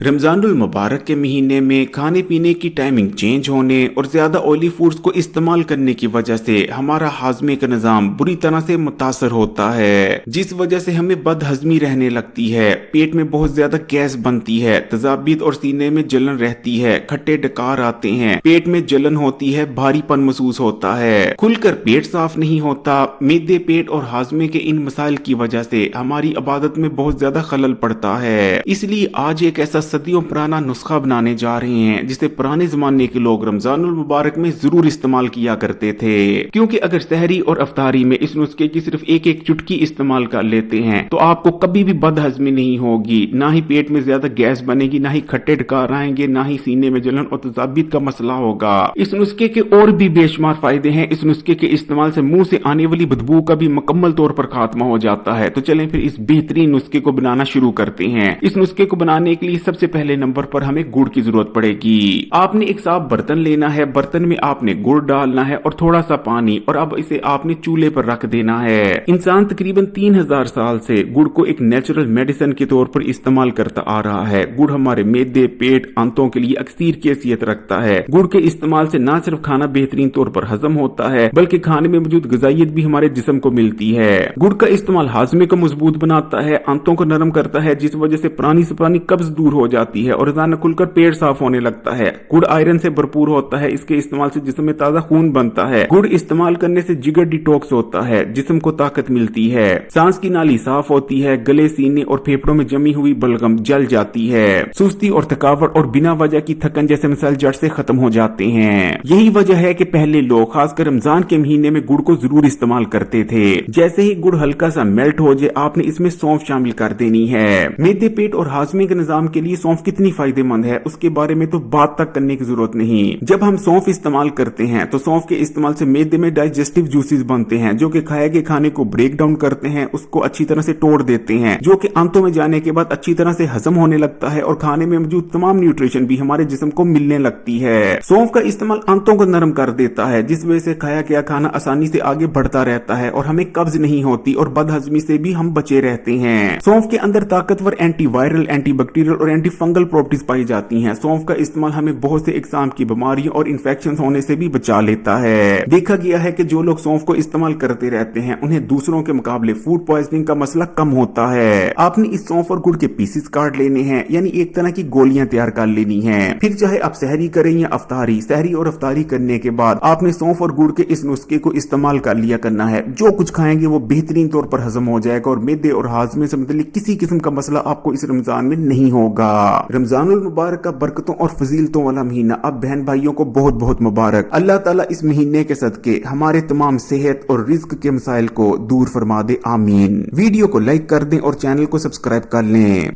रमजानुल मुबारक के महीने में खाने पीने की टाइमिंग चेंज होने और ज्यादा ऑयली फूड्स को इस्तेमाल करने की वजह से हमारा हाजमे का निजाम बुरी तरह से मुतासर होता है, जिस वजह से हमें बदहजमी रहने लगती है, पेट में बहुत ज्यादा गैस बनती है, तजाबीत और सीने में जलन रहती है, खट्टे डकार आते हैं, पेट में जलन होती है, भारीपन महसूस होता है, खुलकर पेट साफ नहीं होता। मैदे, पेट और हाजमे के इन मसाइल की वजह से हमारी इबादत में बहुत ज्यादा खलल पड़ता है। इसलिए आज एक ऐसा सदियों पुराना नुस्खा बनाने जा रहे हैं जिसे पुराने जमाने के लोग रमजानुल मुबारक में जरूर इस्तेमाल किया करते थे, क्योंकि अगर सहरी और अफ्तारी में इस नुस्खे की सिर्फ एक एक चुटकी इस्तेमाल कर लेते हैं तो आपको कभी भी बदहजमी नहीं होगी, ना ही पेट में ज्यादा गैस बनेगी, ना ही खट्टे डकार आएंगे, ना ही सीने में जलन और तजाबीत का मसला होगा। इस नुस्खे के और भी बेशुमार फायदे हैं। इस नुस्खे के इस्तेमाल से मुंह से आने वाली बदबू का भी मुकम्मल तौर पर खात्मा हो जाता है। तो चलें फिर इस बेहतरीन नुस्खे को बनाना शुरू करते हैं। इस नुस्खे को बनाने के लिए सबसे पहले नंबर पर हमें गुड़ की जरूरत पड़ेगी। आपने एक साफ बर्तन लेना है, बर्तन में आपने गुड़ डालना है और थोड़ा सा पानी, और अब इसे आपने चूल्हे पर रख देना है। इंसान तकरीबन 3000 साल से गुड़ को एक नेचुरल मेडिसिन के तौर पर इस्तेमाल करता आ रहा है। गुड़ हमारे मैदे, पेट, आंतों के लिए अक्सीर कैफियत रखता है। गुड़ के इस्तेमाल से न सिर्फ खाना बेहतरीन तौर पर हजम होता है बल्कि खाने में मौजूद ग़िज़ाइयत भी हमारे जिस्म को मिलती है। गुड़ का इस्तेमाल हाजमे को मजबूत बनाता है, आंतों को नरम करता है, जिस वजह से पुरानी से पुरानी कब्ज दूर हो जाती है और रोजाना खुलकर पेट साफ होने लगता है। गुड़ आयरन से भरपूर होता है, इसके इस्तेमाल से जिस्म में ताजा खून बनता है। गुड़ इस्तेमाल करने से जिगर डिटॉक्स होता है, जिस्म को ताकत मिलती है, सांस की नाली साफ होती है, गले, सीने और फेफड़ों में जमी हुई बलगम जल जाती है, सुस्ती और थकावट और बिना वजह की थकन जैसे मसाइल जड़ से खत्म हो जाते हैं। यही वजह है कि पहले लोग खासकर रमजान के महीने में गुड़ को जरूर इस्तेमाल करते थे। जैसे ही गुड़ हल्का सा मेल्ट हो जाए आपने इसमें सौंफ शामिल कर देनी है। मैदे, पेट और हाजमे के निजाम के लिए सौंफ कितनी फायदेमंद है उसके बारे में तो बात तक करने की जरूरत नहीं। जब हम सौंफ इस्तेमाल करते हैं तो सौंफ के इस्तेमाल से मैदे में डाइजेस्टिव जूसेस बनते हैं जो कि खाए गए खाने को ब्रेक डाउन करते हैं, उसको अच्छी तरह से तोड़ देते हैं, जो कि आंतों में जाने के बाद अच्छी तरह से हजम होने लगता है और खाने में मौजूद तमाम न्यूट्रिशन भी हमारे जिस्म को मिलने लगती है। सौंफ का इस्तेमाल आंतों को नरम कर देता है, जिस वजह से खाया गया खाना आसानी से आगे बढ़ता रहता है और हमें कब्ज नहीं होती और बदहजमी से भी हम बचे रहते हैं। सौंफ के अंदर ताकतवर एंटीवायरल, एंटीबैक्टीरियल और एंटी फंगल प्रॉपर्टीज पाई जाती हैं। सौंफ का इस्तेमाल हमें बहुत से इकसाम की बीमारियों और इन्फेक्शन होने से भी बचा लेता है। देखा गया है कि जो लोग सौंफ को इस्तेमाल करते रहते हैं उन्हें दूसरों के मुकाबले फूड पॉइजनिंग का मसला कम होता है। आपने इस सौंफ और गुड़ के पीसेस काट लेने हैं, यानी एक तरह की गोलियां तैयार कर लेनी है। फिर चाहे आप सहरी करें या अफ्तारी, सहरी और अफ्तारी करने के बाद आपने सौंफ और गुड़ के इस नुस्खे को इस्तेमाल कर लिया करना है। जो कुछ खाएंगे वो बेहतरीन तौर पर हजम हो जाएगा और मैदे और हाजमे से मतलब किसी किस्म का मसला आपको इस रमजान में नहीं होगा। रमजानुल मुबारक का बरकतों और फजीलतों वाला महीना अब बहन भाइयों को बहुत बहुत मुबारक। अल्लाह ताला इस महीने के सदके हमारे तमाम सेहत और रिज्क के मसाइल को दूर फरमा दे, आमीन। वीडियो को लाइक कर दें और चैनल को सब्सक्राइब कर लें।